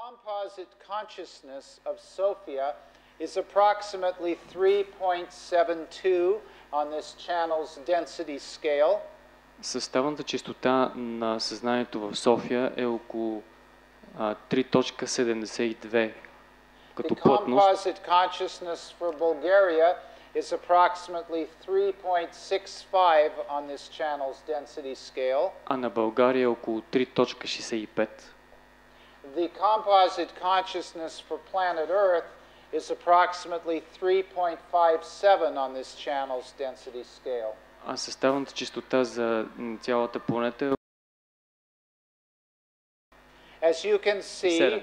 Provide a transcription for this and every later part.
composite consciousness of Sophia is approximately 3.72 on this channel's density scale. Съставната честота на съзнанието в София е около 3.72 като The плътност. composite consciousness for Bulgaria is approximately 3.65 on this channel's density scale. А на България е около 3.65. The composite consciousness for planet Earth is approximately 3.57 on this channel's density scale. А съставната честота за цялата планета е As you can see, 7.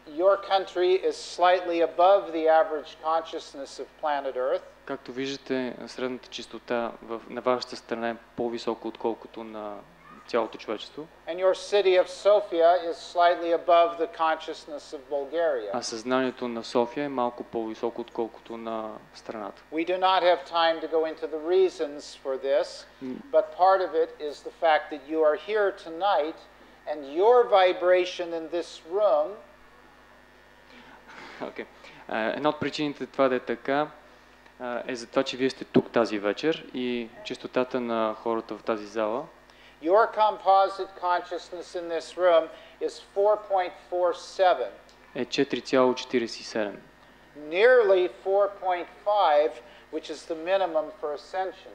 your country is slightly above the average consciousness of planet Earth. Както виждате, средната честота на вашата страна е по-висока, отколкото на цялото човечество. And your city of Sofia is slightly above the consciousness of Bulgaria. А съзнанието на София е малко по-високо, отколкото на страната. We do not have time to go into the reasons for this, but part of it is the fact that you are here tonight and your vibration in this room Okay. Една от причините това да е така е за това, че вие сте тук тази вечер и честотата на хората в тази зала. Your composite consciousness in this room is 4.47. Е 4.47. Nearly 4.5, which is the minimum for ascension.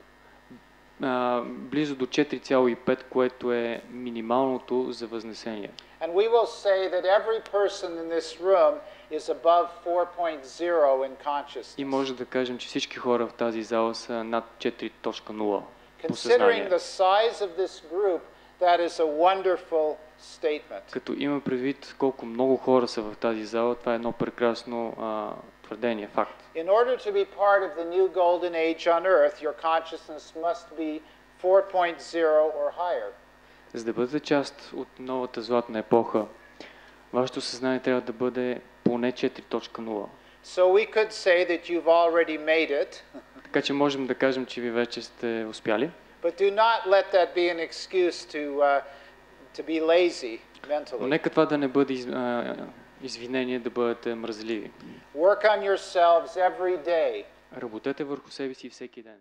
Близо до 4.5, което е минималното за възнесение. And we will say that every person in this room is above 4.0 in consciousness. И може да кажем, че всички хора в тази зала са над 4.0 по Considering съзнание. the size of this group, that is a wonderful statement. Като има предвид колко много хора са в тази зала, това е едно прекрасно твърдение, факт. In order to be part of the new golden age on earth, your consciousness must be 4.0 or higher. За да бъдете част от новата златна епоха, вашето съзнание трябва да бъде поне 4.0. So we could say that you've already made it, Така че можем да кажем, че ви вече сте успяли. but do not let that be an excuse to be lazy Но mentally. нека това да не бъде извинение да бъдете мръзливи. Work on yourselves every day. Работете върху себе си всеки ден.